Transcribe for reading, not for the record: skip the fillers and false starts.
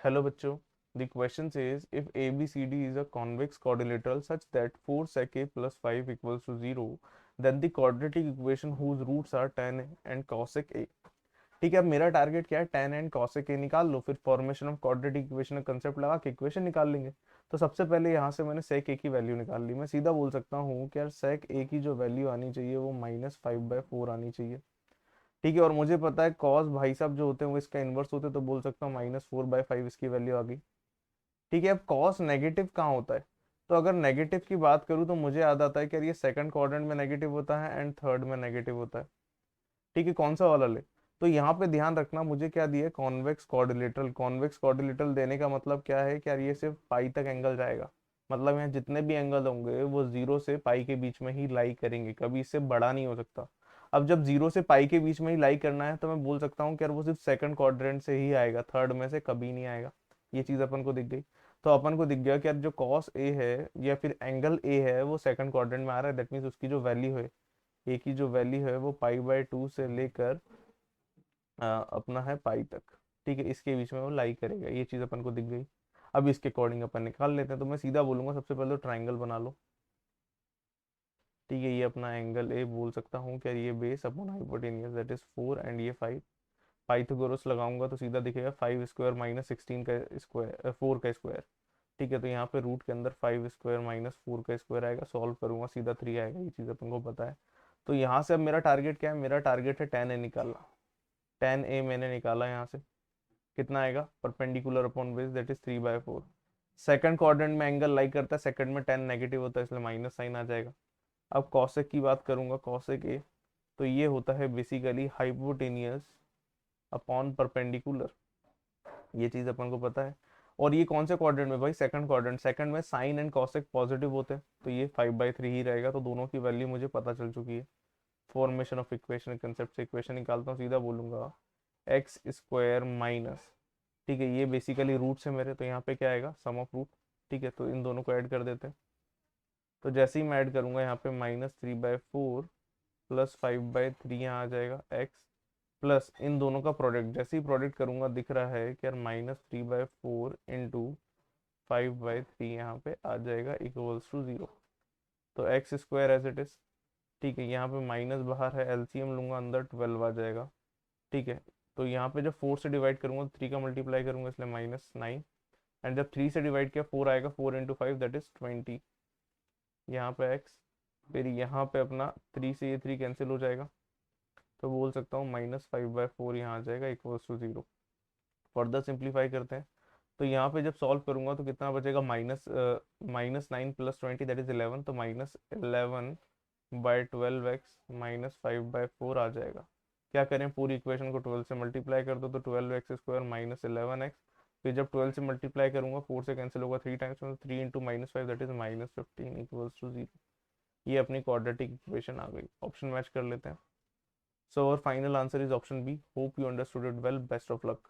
Hello बच्चों, the question says if ABCD is a convex quadrilateral such that 4 sec A plus 5 equals to 0, then the quadratic equation whose roots are tan and cosec A। ठीक है, अब मेरा target क्या है, tan and cosec A निकाल लो, फिर formation of quadratic equation का concept लगा के इक्वेशन निकाल लेंगे। तो सबसे पहले यहाँ से मैंने sec A की वैल्यू निकाल ली। मैं सीधा बोल सकता हूँ कि यार sec A की जो वैल्यू आनी चाहिए वो -5/4 आनी चाहिए। ठीक है, और मुझे पता है कॉस भाई साहब जो होते हैं वो इसका इन्वर्स होते हैं, तो बोल सकता हूँ -4/5 इसकी वैल्यू आ गई। ठीक है, अब कॉस नेगेटिव कहाँ होता है, तो अगर नेगेटिव की बात करूँ तो मुझे याद आता है कि यार ये सेकंड क्वाड्रेंट में नेगेटिव होता है एंड थर्ड में नेगेटिव होता है। ठीक है, कौन सा वाला ले, तो यहाँ पे ध्यान रखना मुझे क्या दिया है, कॉन्वेक्स क्वाड्रिलेटरल। कॉन्वेक्स क्वाड्रिलेटरल देने का मतलब क्या है कि यार ये सिर्फ पाई तक एंगल जाएगा, मतलब यहाँ जितने भी एंगल होंगे वो जीरो से पाई के बीच में ही लाई करेंगे, कभी इससे बड़ा नहीं हो सकता। अब जब जीरो से पाई के बीच में ही लाई करना है तो मैं बोल सकता हूँ कि यार वो सिर्फ सेकंड क्वाड्रेंट से ही आएगा, थर्ड में से कभी नहीं आएगा। ये चीज अपन को दिख गई। तो अपन को दिख गया कि यार जो कॉस ए है या फिर एंगल ए है वो सेकंड क्वाड्रेंट में आ रहा है, दैट मीन्स उसकी जो वैल्यू है, ए की जो वैल्यू है वो पाई/2 से लेकर अपना है पाई तक। ठीक है, इसके बीच में वो लाई करेगा, ये चीज अपन को दिख गई। अब इसके अकॉर्डिंग अपन निकाल लेते हैं, तो मैं सीधा बोलूंगा सबसे पहले तो ट्राइंगल बना लो। ठीक है, ये अपना एंगल ए बोल सकता हूँ कि ये base upon hypotenuse that is 4 and ये 5। पाइथागोरस लगाऊंगा तो सीधा दिखेगा 5 स्क्वायर -16 का स्क्वायर 4 का स्क्वायर। ठीक है, तो यहाँ पे रूट के अंदर 5 स्क्वायर -4 का स्क्वायर आएगा, सॉल्व करूंगा सीधा 3 आएगा, ये चीज़ अपन को पता है। तो यहाँ से अब मेरा टारगेट क्या है, मेरा टारगेट है tan a निकालना। tan a मैंने निकाला यहाँ से, कितना आएगा, perpendicular upon base that is 3/4। Second quadrant में एंगल लाइक करता है, सेकंड में tan नेगेटिव होता है, इसलिए माइनस साइन आ जाएगा। अब कॉसेक की बात करूंगा, कॉसेक ए, तो ये होता है बेसिकली हाइपोटेनियस अपॉन परपेंडिकुलर, ये चीज अपन को पता है। और ये कौन से क्वाड्रेंट में भाई, सेकंड क्वाड्रेंट, सेकंड में साइन एंड कॉसेक पॉजिटिव होते हैं, तो ये 5/3 ही रहेगा। तो दोनों की वैल्यू मुझे पता चल चुकी है। फॉर्मेशन ऑफ इक्वेशन कंसेप्ट से इक्वेशन निकालता हूँ, सीधा बोलूंगा एक्स स्क्वायर माइनस, ठीक है ये बेसिकली रूट्स है मेरे, तो यहाँ पे क्या आएगा, सम ऑफ रूट। ठीक है, तो इन दोनों को ऐड कर देते हैं। तो जैसे ही मैं ऐड करूंगा यहाँ पे -3/4 प्लस 5/3 यहाँ आ जाएगा एक्स, प्लस इन दोनों का प्रोडक्ट, जैसे ही प्रोडक्ट करूंगा दिख रहा है कि यार -3/4 इंटू 5/3 यहाँ पे आ जाएगा इक्वल्स टू 0। तो x square as it is. ठीक है, यहाँ पे माइनस बाहर है, एलसीएम लूंगा अंदर 12 आ जाएगा। ठीक है, तो यहाँ पे जब 4 से डिवाइड करूंगा तो 3 का मल्टीप्लाई करूंगा, इसलिए -9। एंड जब 3 से डिवाइड किया 4 आएगा, 4 इंटू 5 दैट इज 20। यहाँ पे एक्स, फिर यहाँ पे अपना 3 से ये 3 कैंसिल हो जाएगा, तो बोल सकता हूँ -5/4 यहाँ आ जाएगा इक्वल्स टू 0। फर्दर सिंप्लीफाई करते हैं, तो यहाँ पे जब सॉल्व करूंगा तो कितना बचेगा, -9 प्लस 20 दैट इज 11, तो -11/12x -5/4 आ जाएगा। क्या करें, पूरी इक्वेशन को 12 से मल्टीप्लाई कर दो, तो 12x² -11x। फिर जब 12 से मल्टीप्लाई करूंगा 4 से कैंसिल होगा 3 टाइम्स, मतलब 3 into -5 that is -15 equals to 0। ये अपनी क्वाड्रेटिक इक्वेशन आ गई। ऑप्शन मैच कर लेते हैं। सो और final answer is option B. Hope you understood it well, best of luck.